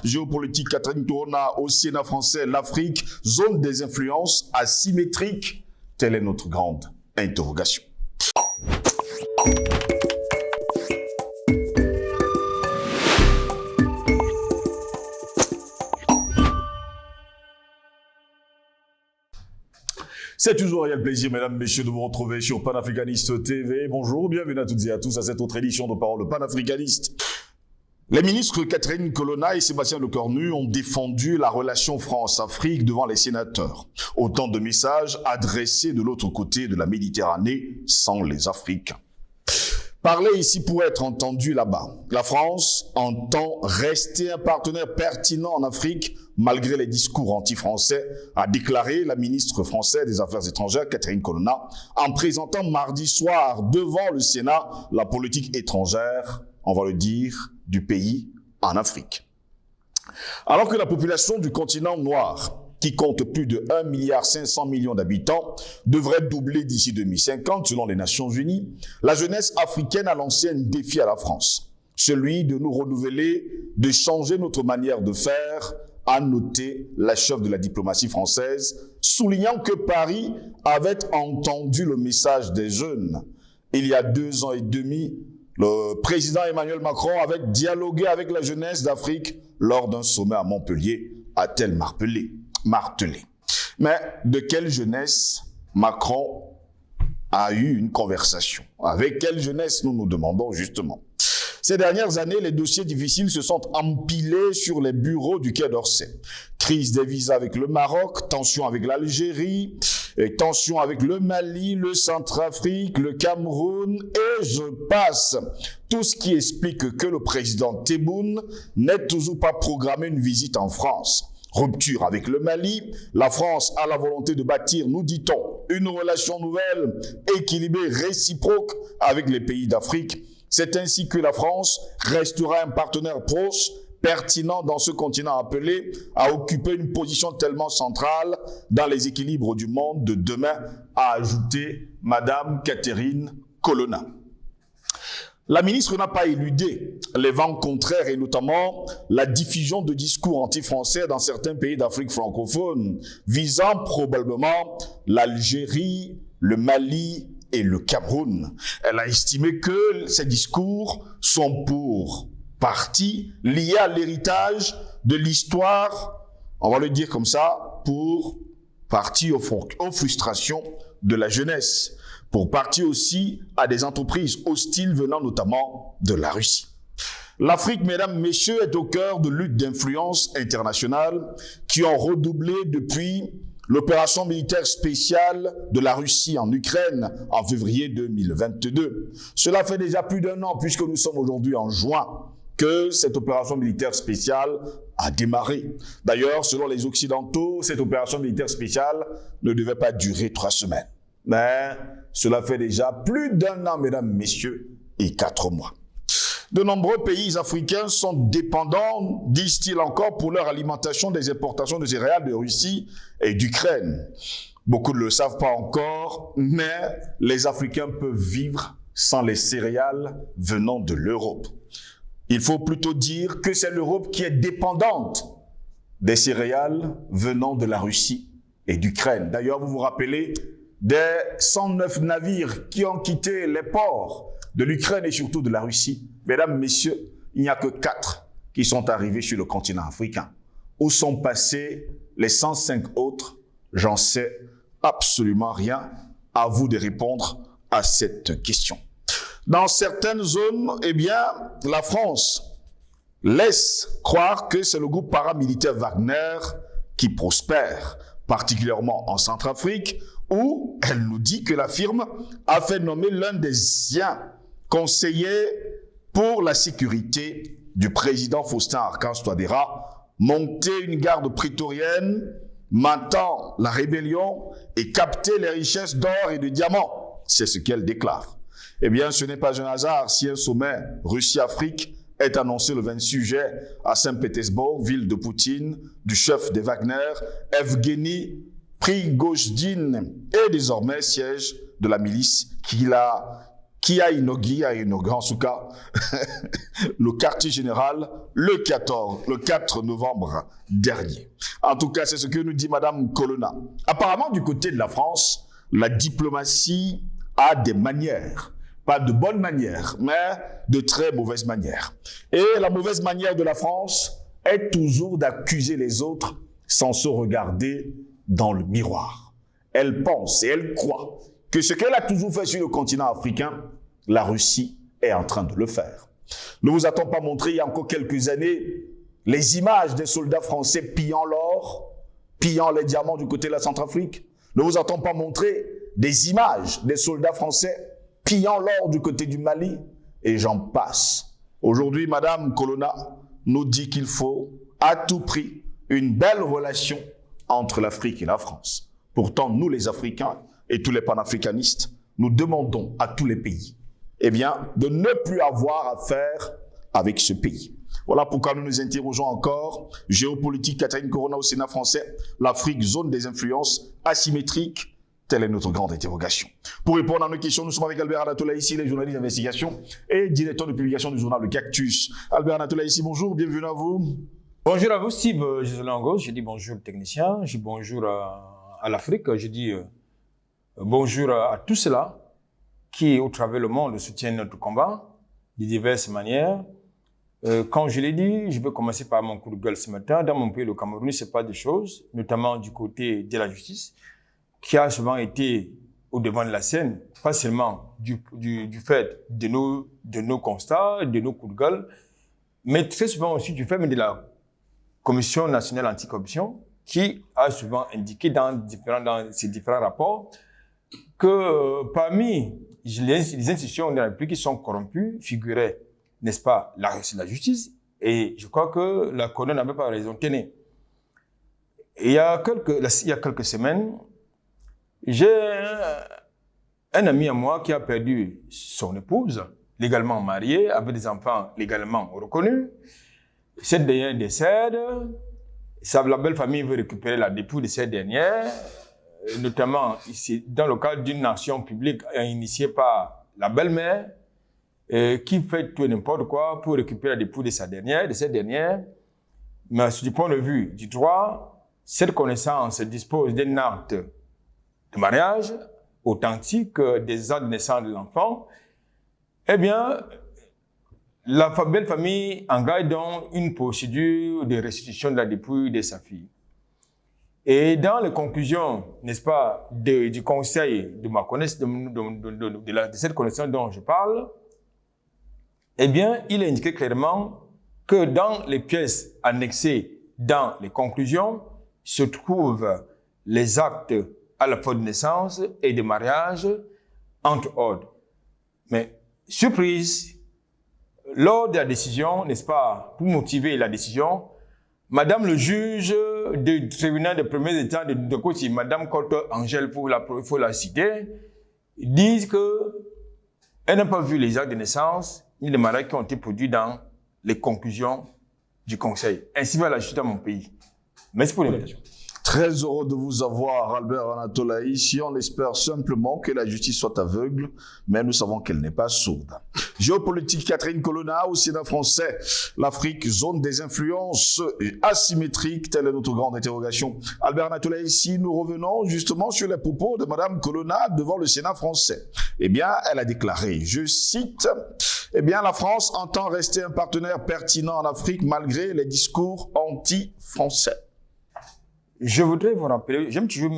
géopolitique, Catherine Colonna, au Sénat français, l'Afrique, zone des influences asymétriques. Telle est notre grande interrogation. C'est toujours un réel plaisir, mesdames, messieurs, de vous retrouver sur Panafricaniste TV. Bonjour, bienvenue à toutes et à tous à cette autre édition de Parole panafricaniste. Les ministres Catherine Colonna et Sébastien Lecornu ont défendu la relation France-Afrique devant les sénateurs. Autant de messages adressés de l'autre côté de la Méditerranée sans les Africains. Parler ici pour être entendu là-bas. La France entend rester un partenaire pertinent en Afrique malgré les discours anti-français, a déclaré la ministre française des Affaires étrangères, Catherine Colonna, en présentant mardi soir devant le Sénat la politique étrangère, on va le dire, du pays en Afrique. Alors que la population du continent noir, qui compte plus de 1,5 milliard d'habitants, devrait doubler d'ici 2050 selon les Nations Unies, la jeunesse africaine a lancé un défi à la France, celui de nous renouveler, de changer notre manière de faire, a noté la chef de la diplomatie française, soulignant que Paris avait entendu le message des jeunes. Il y a 2 ans et demi, le président Emmanuel Macron avait dialogué avec la jeunesse d'Afrique lors d'un sommet à Montpellier, a-t-elle martelé. Mais de quelle jeunesse Macron a eu une conversation? Avec quelle jeunesse nous nous demandons justement? Ces dernières années, les dossiers difficiles se sont empilés sur les bureaux du Quai d'Orsay. Crise des visas avec le Maroc, tension avec l'Algérie, tension avec le Mali, le Centrafrique, le Cameroun, et je passe. Tout ce qui explique que le président Tebboune n'ait toujours pas programmé une visite en France. Rupture avec le Mali, la France a la volonté de bâtir, nous dit-on, une relation nouvelle, équilibrée, réciproque avec les pays d'Afrique. C'est ainsi que la France restera un partenaire proche, pertinent dans ce continent appelé à occuper une position tellement centrale dans les équilibres du monde de demain, a ajouté Madame Catherine Colonna. La ministre n'a pas éludé les vents contraires et notamment la diffusion de discours anti-français dans certains pays d'Afrique francophone, visant probablement l'Algérie, le Mali et le Cameroun. Elle a estimé que ces discours sont pour partie liés à l'héritage de l'histoire, on va le dire comme ça, pour partie aux frustrations de la jeunesse, pour partie aussi à des entreprises hostiles venant notamment de la Russie. L'Afrique, mesdames, messieurs, est au cœur de luttes d'influence internationales qui ont redoublé depuis l'opération militaire spéciale de la Russie en Ukraine en février 2022. Cela fait déjà plus d'1 an, puisque nous sommes aujourd'hui en juin, que cette opération militaire spéciale a démarré. D'ailleurs, selon les Occidentaux, cette opération militaire spéciale ne devait pas durer 3 semaines. Mais cela fait déjà plus d'1 an, mesdames, messieurs, et 4 mois. De nombreux pays africains sont dépendants, disent-ils encore, pour leur alimentation des importations de céréales de Russie et d'Ukraine. Beaucoup ne le savent pas encore, mais les Africains peuvent vivre sans les céréales venant de l'Europe. Il faut plutôt dire que c'est l'Europe qui est dépendante des céréales venant de la Russie et d'Ukraine. D'ailleurs, vous vous rappelez des 109 navires qui ont quitté les ports de l'Ukraine et surtout de la Russie. Mesdames, messieurs, il n'y a que 4 qui sont arrivés sur le continent africain. Où sont passés les 105 autres? J'en sais absolument rien. À vous de répondre à cette question. Dans certaines zones, eh bien, la France laisse croire que c'est le groupe paramilitaire Wagner qui prospère, particulièrement en Centrafrique, où elle nous dit que la firme a fait nommer l'un des siens conseillers pour la sécurité du président Faustin Archange Touadéra, monter une garde prétorienne, matant la rébellion et capter les richesses d'or et de diamants. C'est ce qu'elle déclare. Eh bien, ce n'est pas un hasard si un sommet Russie-Afrique est annoncé le 26 juillet à Saint-Pétersbourg, ville de Poutine, du chef des Wagner, Evgeny Prigojdine, et désormais siège de la milice qui a inauguré en tout cas le quartier général le 4 novembre dernier. En tout cas, c'est ce que nous dit Madame Colonna. Apparemment, du côté de la France, la diplomatie a des manières. Pas de bonnes manières, mais de très mauvaises manières. Et la mauvaise manière de la France est toujours d'accuser les autres sans se regarder dans le miroir. Elle pense et elle croit que ce qu'elle a toujours fait sur le continent africain, la Russie est en train de le faire. Ne vous a-t-on pas montré il y a encore quelques années les images des soldats français pillant l'or, pillant les diamants du côté de la Centrafrique? Ne vous a-t-on pas montré des images des soldats français pillant l'or du côté du Mali? Et j'en passe. Aujourd'hui, Madame Colonna nous dit qu'il faut à tout prix une belle relation entre l'Afrique et la France. Pourtant, nous les Africains et tous les panafricanistes, nous demandons à tous les pays, eh bien, de ne plus avoir affaire avec ce pays. Voilà pourquoi nous nous interrogeons encore. Géopolitique, Catherine Colonna au Sénat français, l'Afrique, zone des influences asymétriques. Telle est notre grande interrogation. Pour répondre à nos questions, nous sommes avec Albert Anatola ici, les journalistes d'investigation et directeur de publication du journal Le Cactus. Albert Anatola ici, bonjour, bienvenue à vous. Bonjour à vous, Steve Joselangos. Je dis bonjour aux techniciens, je dis bonjour à l'Afrique, je dis bonjour à tous ceux-là qui, au travers du monde, soutiennent notre combat de diverses manières. Comme je l'ai dit, je vais commencer par mon coup de gueule ce matin. Dans mon pays, le Cameroun, c'est pas des choses, notamment du côté de la justice, qui a souvent été au devant de la scène, pas seulement du fait de nos constats, de nos coups de gueule, mais très souvent aussi du fait de la Commission nationale anticorruption, qui a souvent indiqué dans ses différents rapports que parmi les institutions de la République qui sont corrompues figurait, n'est-ce pas, la justice, et je crois que la Colonna n'avait pas raison. Tenez, il y a quelques semaines, j'ai un ami à moi qui a perdu son épouse, légalement mariée, avec des enfants légalement reconnus. Cette dernière décède, la belle famille veut récupérer la dépouille de cette dernière, notamment ici, dans le cadre d'une action publique initiée par la belle-mère, qui fait tout et n'importe quoi pour récupérer la dépouille de cette dernière. Mais du point de vue du droit, cette connaissance dispose d'un acte de mariage authentique, des actes de naissance de l'enfant. Eh bien, la belle famille engage donc une procédure de restitution de la dépouille de sa fille. Et dans les conclusions, n'est-ce pas, du conseil de ma connaissance, de cette connaissance dont je parle, eh bien, il est indiqué clairement que dans les pièces annexées dans les conclusions se trouvent les actes à la fois de naissance et de mariage, entre autres. Mais, surprise, lors de la décision, n'est-ce pas, pour motiver la décision, Madame le juge du tribunal de premier état de Côte, Madame Cotte Angèle, il faut la citer, disent que elle n'a pas vu les actes de naissance ni les mariages qui ont été produits dans les conclusions du Conseil. Ainsi va la justice dans mon pays. Merci pour l'invitation. Très heureux de vous avoir, Albert Anatola, ici. On espère simplement que la justice soit aveugle, mais nous savons qu'elle n'est pas sourde. Géopolitique, Catherine Colonna au Sénat français. L'Afrique, zone des influences asymétriques, telle est notre grande interrogation. Albert Anatola, ici, nous revenons justement sur les propos de Madame Colonna devant le Sénat français. Eh bien, elle a déclaré, je cite, eh bien, la France entend rester un partenaire pertinent en Afrique malgré les discours anti-français. Je voudrais vous rappeler, j'aime toujours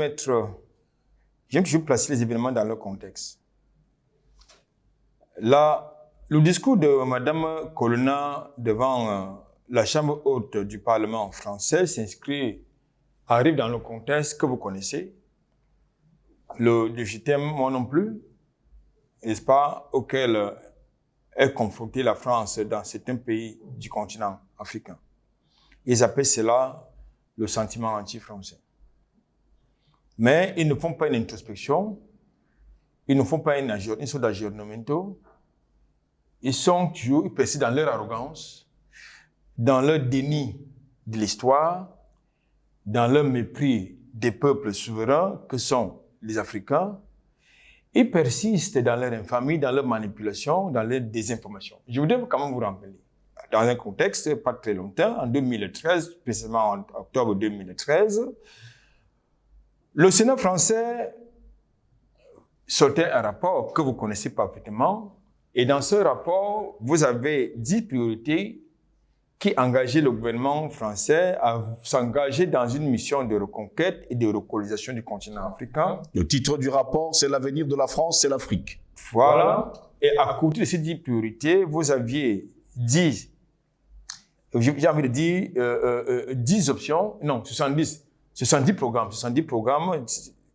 placer les événements dans leur contexte. Le discours de Madame Colonna devant la Chambre haute du Parlement français arrive dans le contexte que vous connaissez. Le je t'aime moi non plus, n'est-ce pas, auquel est confrontée la France dans certains pays du continent africain. Ils appellent cela le sentiment anti-français. Mais ils ne font pas une introspection, ils ne font pas une sorte d'aggiornamento, ils persistent dans leur arrogance, dans leur déni de l'histoire, dans leur mépris des peuples souverains que sont les Africains, ils persistent dans leur infamie, dans leur manipulation, dans leur désinformation. Je voudrais quand même vous rappeler, dans un contexte pas très longtemps, en 2013, précisément en octobre 2013, le Sénat français sortait un rapport que vous connaissez parfaitement, et dans ce rapport, vous avez 10 priorités qui engageaient le gouvernement français à s'engager dans une mission de reconquête et de recolonisation du continent africain. Le titre du rapport, c'est l'avenir de la France, c'est l'Afrique. Voilà. Et à côté de ces 10 priorités, vous aviez 10 options, non, 70 programmes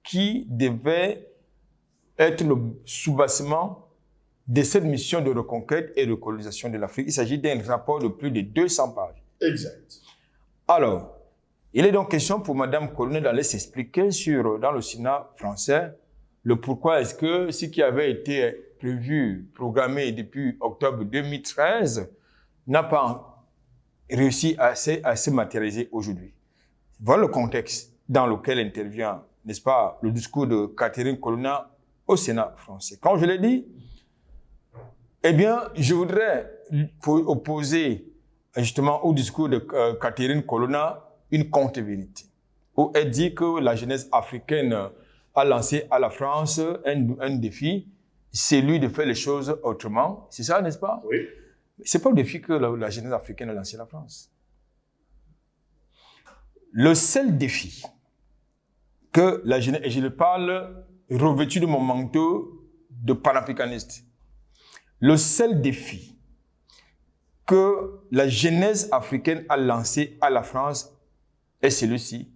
qui devaient être le soubassement de cette mission de reconquête et de colonisation de l'Afrique. Il s'agit d'un rapport de plus de 200 pages. Exact. Alors, il est donc question pour Madame Colonna d'aller s'expliquer dans le Sénat français, le pourquoi est-ce que ce qui avait été prévu, programmé depuis octobre 2013, n'a pas réussi à se matérialiser aujourd'hui. Voilà le contexte dans lequel intervient, n'est-ce pas, le discours de Catherine Colonna au Sénat français. Comme je l'ai dit, eh bien, je voudrais opposer justement au discours de Catherine Colonna une contre-vérité, où elle dit que la jeunesse africaine a lancé à la France un défi, c'est lui de faire les choses autrement. C'est ça, n'est-ce pas? Oui. C'est pas le défi que la jeunesse africaine a lancé à la France. Le seul défi que la jeunesse, et je le parle revêtu de mon manteau de panafricaniste, le seul défi que la jeunesse africaine a lancé à la France est celui-ci,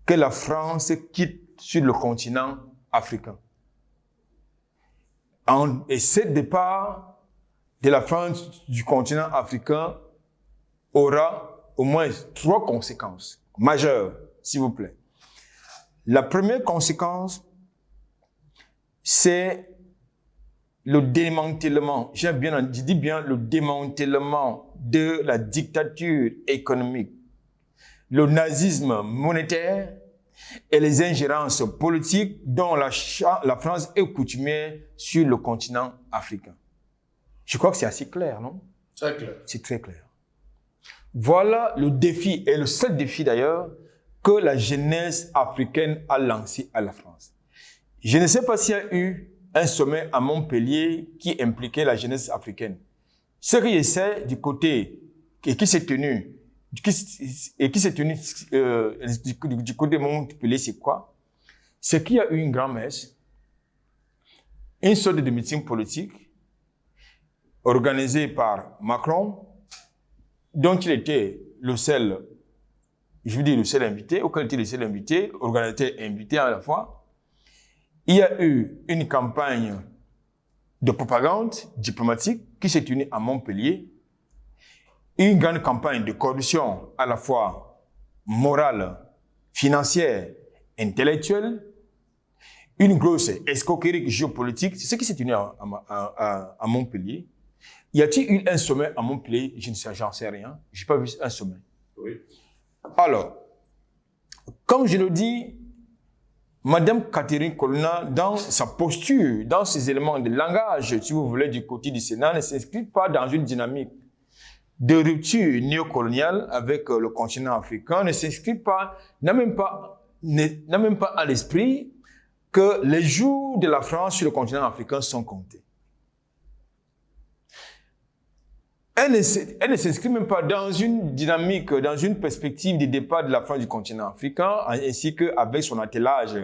que la France quitte sur le continent africain. Et ce départ de la France du continent africain aura au moins 3 conséquences majeures, s'il vous plaît. La première conséquence, c'est le démantèlement, je dis bien le démantèlement de la dictature économique, le nazisme monétaire et les ingérences politiques dont la France est coutumière sur le continent africain. Je crois que c'est assez clair, non? Très clair. C'est très clair. Voilà le défi, et le seul défi d'ailleurs, que la jeunesse africaine a lancé à la France. Je ne sais pas s'il y a eu un sommet à Montpellier qui impliquait la jeunesse africaine. Ce qui essaie du côté, et qui s'est tenu du côté de Montpellier, c'est quoi? C'est qu'il y a eu une grand-messe, une sorte de meeting politique, organisé par Macron, dont il était le seul, je veux dire le seul invité, auquel il était le seul invité, organisateur et invité à la fois. Il y a eu une campagne de propagande diplomatique qui s'est tenue à Montpellier, une grande campagne de corruption à la fois morale, financière, intellectuelle, une grosse escroquerie géopolitique. C'est ce qui s'est tenu à Montpellier. Y a-t-il eu un sommet à Montpellier? Je ne sais, j'en sais rien. Je n'ai pas vu un sommet. Oui. Alors, comme je le dis, Madame Catherine Colonna, dans sa posture, dans ses éléments de langage, si vous voulez, du côté du Sénat, ne s'inscrit pas dans une dynamique de rupture néocoloniale avec le continent africain, ne s'inscrit pas, n'a même pas à l'esprit que les jours de la France sur le continent africain sont comptés. Elle ne s'inscrit même pas dans une dynamique, dans une perspective de départ de la France du continent africain, ainsi qu'avec son attelage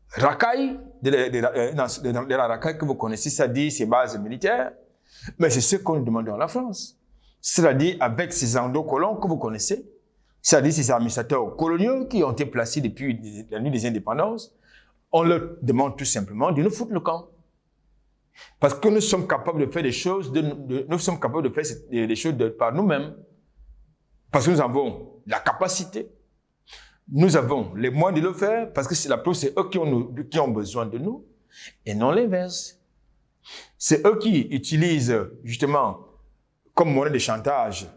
racaille, de la racaille que vous connaissez, c'est-à-dire ses bases militaires. Mais c'est ce qu'on nous demande à la France. C'est-à-dire avec ces endocolons que vous connaissez, c'est-à-dire ces administrateurs coloniaux qui ont été placés depuis la nuit des indépendances, on leur demande tout simplement de nous foutre le camp. Parce que nous sommes capables de faire des choses, nous sommes capables de faire des choses par nous-mêmes. Parce que nous avons la capacité, nous avons les moyens de le faire, parce que c'est la preuve, c'est eux qui ont besoin de nous, et non l'inverse. C'est eux qui utilisent justement comme monnaie de chantage,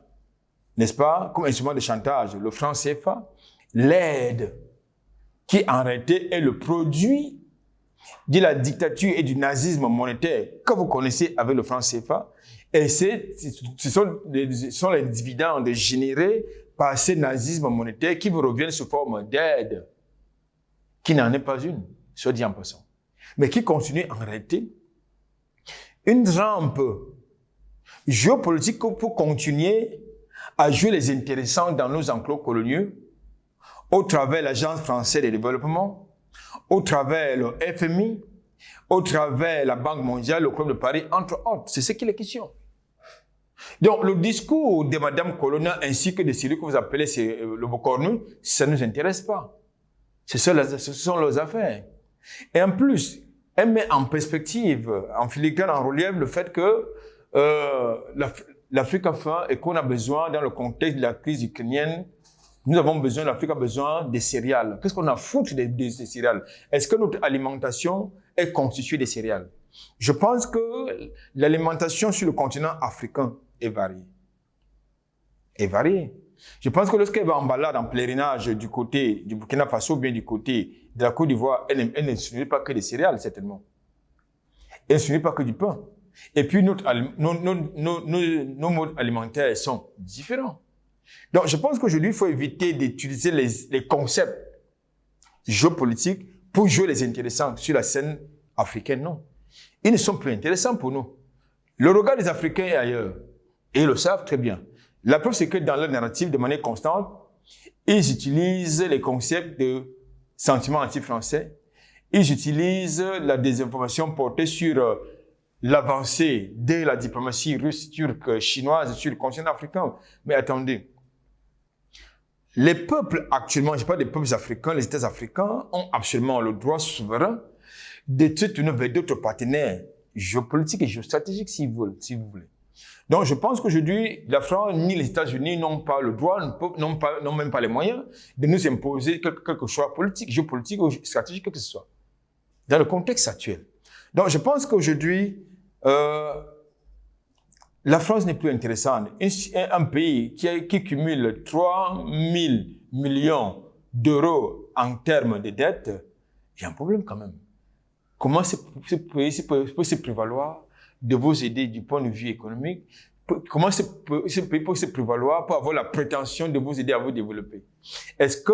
n'est-ce pas, comme instrument de chantage, le franc CFA, l'aide, qui en réalité est le produit de la dictature et du nazisme monétaire que vous connaissez avec le franc CFA. Et ce sont les dividendes générés par ce nazisme monétaire qui vous reviennent sous forme d'aide, qui n'en est pas une, soit dit en passant, mais qui continue en réalité une rampe géopolitique pour continuer à jouer les intéressants dans nos enclos coloniaux, au travers de l'Agence française de développement, au travers le FMI, au travers la Banque mondiale, le Club de Paris, entre autres. C'est ce qu'il est question. Donc, le discours de Mme Colonna ainsi que de celui que vous appelez le Bocornu, ça ne nous intéresse pas. Ce sont leurs affaires. Et en plus, elle met en perspective, en filigrane, en relief, le fait que l'Afrique a faim et qu'on a besoin, dans le contexte de la crise ukrainienne, l'Afrique a besoin des céréales. Qu'est-ce qu'on a foutu des céréales? Est-ce que notre alimentation est constituée des céréales? Je pense que l'alimentation sur le continent africain est variée. Je pense que lorsqu'elle va en balade, en pèlerinage du côté du Burkina Faso, ou bien du côté de la Côte d'Ivoire, elle ne se nourrit pas que des céréales, certainement. Elle ne se nourrit pas que du pain. Et puis, nos modes alimentaires sont différents. Donc, je pense qu'aujourd'hui, il faut éviter d'utiliser les concepts géopolitiques pour jouer les intéressants sur la scène africaine, non. Ils ne sont plus intéressants pour nous. Le regard des Africains est ailleurs. Et ils le savent très bien. La preuve, c'est que dans leur narrative, de manière constante, ils utilisent les concepts de sentiments anti-français. Ils utilisent la désinformation portée sur l'avancée de la diplomatie russe, turque, chinoise sur le continent africain. Mais attendez. Les peuples actuellement, je parle des peuples africains, les États africains ont absolument le droit souverain de se tourner vers d'autres partenaires géopolitiques et géostratégiques si vous voulez. Donc, je pense qu'aujourd'hui, la France ni les États-Unis n'ont pas le droit, n'ont même pas les moyens de nous imposer quelque choix politique, géopolitique ou stratégique, quel que ce soit, dans le contexte actuel. Donc, je pense qu'aujourd'hui, la France n'est plus intéressante. Un pays qui cumule 3 000 millions d'euros en termes de dette, il y a un problème quand même. Comment ce pays peut se prévaloir de vous aider du point de vue économique? Comment ce pays peut se prévaloir pour avoir la prétention de vous aider à vous développer? Est-ce que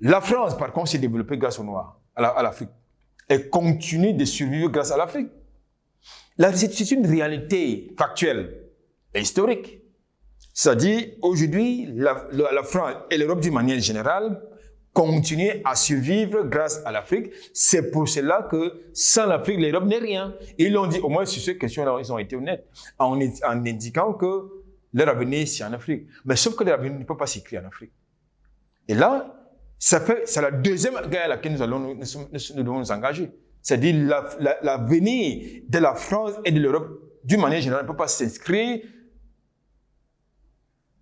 la France, par contre, s'est développée grâce aux Noirs, à l'Afrique? Elle continue de survivre grâce à l'Afrique? C'est une réalité factuelle et historique. C'est-à-dire, aujourd'hui, la France et l'Europe d'une manière générale continuent à survivre grâce à l'Afrique. C'est pour cela que sans l'Afrique, l'Europe n'est rien. Et ils l'ont dit, au moins sur ces questions-là, ils ont été honnêtes, en indiquant que leur avenir, c'est en Afrique. Mais sauf que leur avenir ne peut pas s'écrire en Afrique. Et là, c'est la deuxième guerre à laquelle nous devons nous engager. C'est-à-dire l'avenir de la France et de l'Europe, d'une manière générale, ne peut pas s'inscrire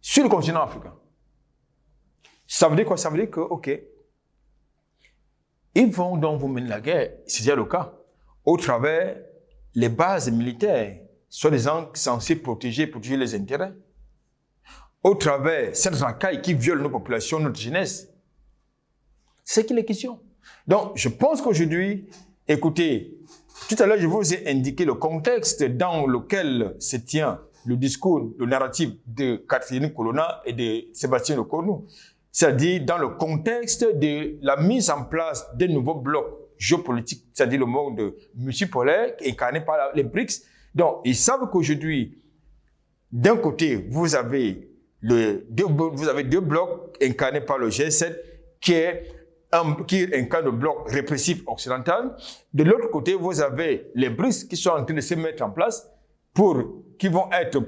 sur le continent africain. Ça veut dire quoi? Ça veut dire que, OK, ils vont donc vous mener la guerre, c'est déjà le cas, au travers les bases militaires, soi-disant censées protéger les intérêts, au travers cette racaille qui viole nos populations, notre jeunesse. C'est ce qu'il est question. Donc, je pense qu'aujourd'hui, écoutez, tout à l'heure, je vous ai indiqué le contexte dans lequel se tient le discours, le narratif de Catherine Colonna et de Sébastien Lecornu. C'est-à-dire dans le contexte de la mise en place des nouveaux blocs géopolitiques, c'est-à-dire le monde multipolaire incarné par les BRICS. Donc, ils savent qu'aujourd'hui, d'un côté, vous avez deux blocs incarnés par le G7 qui incarne le bloc répressif occidental. De l'autre côté, vous avez les BRICS qui sont en train de se mettre en place qui vont être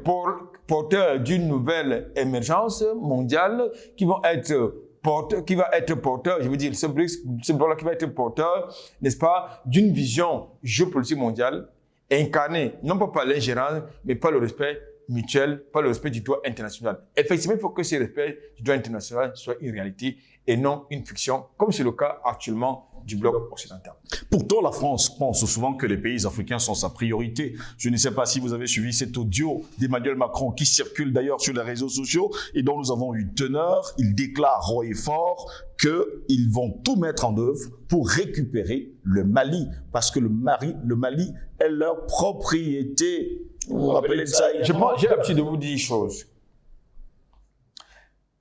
porteurs d'une nouvelle émergence mondiale, qui va être porteur, je veux dire, ce bloc-là qui va être porteur, n'est-ce pas, d'une vision géopolitique mondiale, incarnée non pas par l'ingérence, mais par le respect mutuel, par le respect du droit international. Effectivement, il faut que ce respect du droit international soit une réalité et non une fiction, comme c'est le cas actuellement du bloc occidental. Pourtant, la France pense souvent que les pays africains sont sa priorité. Je ne sais pas si vous avez suivi cet audio d'Emmanuel Macron qui circule d'ailleurs sur les réseaux sociaux et dont nous avons eu teneur. Il déclare haut et fort qu'ils vont tout mettre en œuvre pour récupérer le Mali, parce que le Mali est leur propriété. Vous vous rappelez de ça? J'ai l'habitude de vous dire une chose.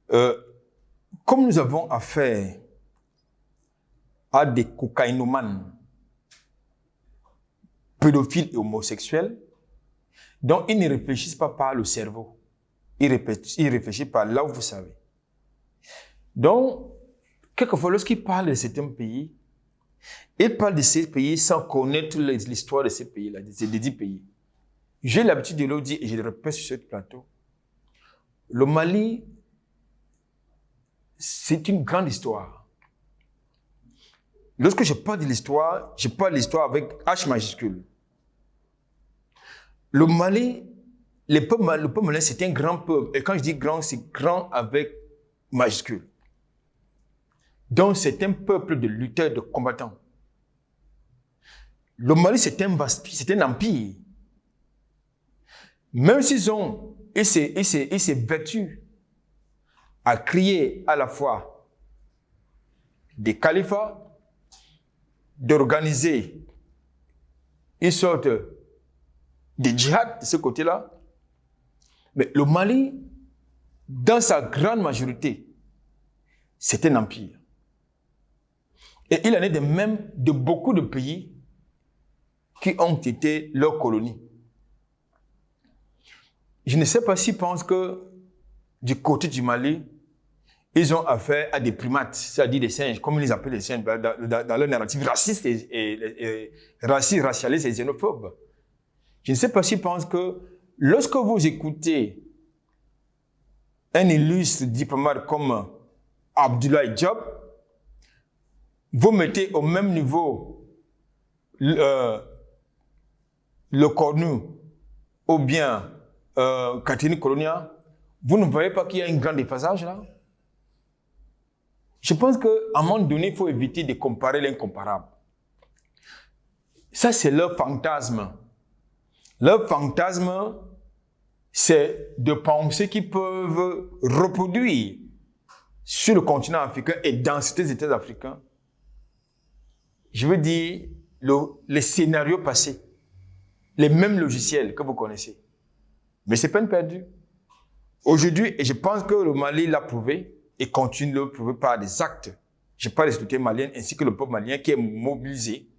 Comme nous avons affaire à des cocaïnomanes, pédophiles et homosexuels, donc ils ne réfléchissent pas par le cerveau. Ils réfléchissent par là où vous savez. Donc, quelquefois, lorsqu'ils parlent de certains pays, ils parlent de ces pays sans connaître l'histoire de ces pays-là, de ces 10 pays. J'ai l'habitude de le dire et je le répète sur ce plateau. Le Mali, c'est une grande histoire. Lorsque je parle de l'histoire, je parle de l'histoire avec H majuscule. Le Mali, le peuple malien, c'est un grand peuple. Et quand je dis grand, c'est grand avec majuscule. Donc, c'est un peuple de lutteurs, de combattants. Le Mali, c'est un empire. Même s'ils ont, et c'est vertu à créer à la fois des califats, d'organiser une sorte de djihad de ce côté-là. Mais le Mali, dans sa grande majorité, c'est un empire. Et il en est de même de beaucoup de pays qui ont été leurs colonies. Je ne sais pas s'ils pensent que du côté du Mali, ils ont affaire à des primates, c'est-à-dire des singes, comme ils les appellent les singes, dans leur narrative raciste et racialiste et xénophobe. Je ne sais pas s'ils pensent que lorsque vous écoutez un illustre diplomate comme Abdoulaye Diop, vous mettez au même niveau le Cornu ou bien Catherine Colonia, vous ne voyez pas qu'il y a un grand déphasage là? Je pense qu'à un moment donné, il faut éviter de comparer l'incomparable. Ça, c'est leur fantasme. Leur fantasme, c'est de penser qu'ils peuvent reproduire sur le continent africain et dans ces États africains, je veux dire, les scénarios passés, les mêmes logiciels que vous connaissez. Mais c'est peine perdue. Aujourd'hui, et je pense que le Mali l'a prouvé, et continue de le prouver par des actes. Je parle des autorités maliennes ainsi que le peuple malien qui est mobilisé,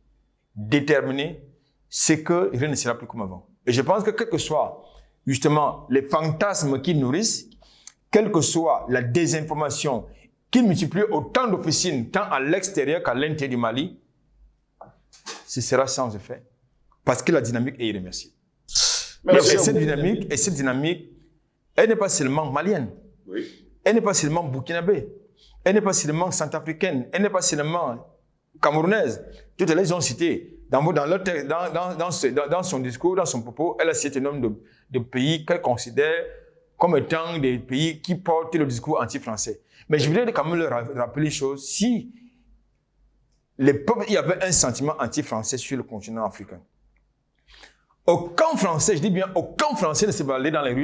déterminé, c'est que rien ne sera plus comme avant. Et je pense que quel que soit justement les fantasmes qu'ils nourrissent, quelle que soit la désinformation qu'ils multiplient autant d'officines, tant à l'extérieur qu'à l'intérieur du Mali, ce sera sans effet. Parce que la dynamique est irréversible. Et cette dynamique, elle n'est pas seulement malienne. Oui. Elle n'est pas seulement burkinabé, elle n'est pas seulement centrafricaine, elle n'est pas seulement camerounaise. Toutes les ont cité. Dans son discours, dans son propos, elle a cité un nombre de pays qu'elle considère comme étant des pays qui portent le discours anti-français. Mais je voudrais quand même leur rappeler une chose. Si il y avait un sentiment anti-français sur le continent africain, aucun Français, je dis bien aucun Français ne s'est baladé dans les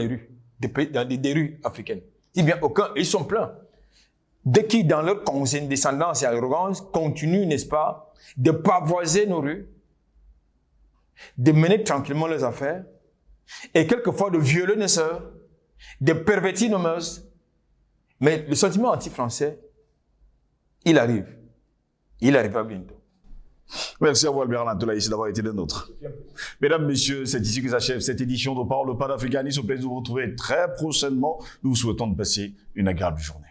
rues des rues africaines. Eh bien, aucun, ils sont pleins. Dès qu'ils, dans leur condescendance et arrogance, continuent, n'est-ce pas, de pavoiser nos rues, de mener tranquillement leurs affaires, et quelquefois de violer nos sœurs, de pervertir nos mœurs. Mais le sentiment anti-français, il arrive. Il arrivera bientôt. Merci à vous, Albert Lantolaïs, d'avoir été des nôtres. Mesdames, Messieurs, c'est ici que s'achève cette édition de Parole panafricaniste. Au plaisir de vous retrouver très prochainement. Nous vous souhaitons de passer une agréable journée.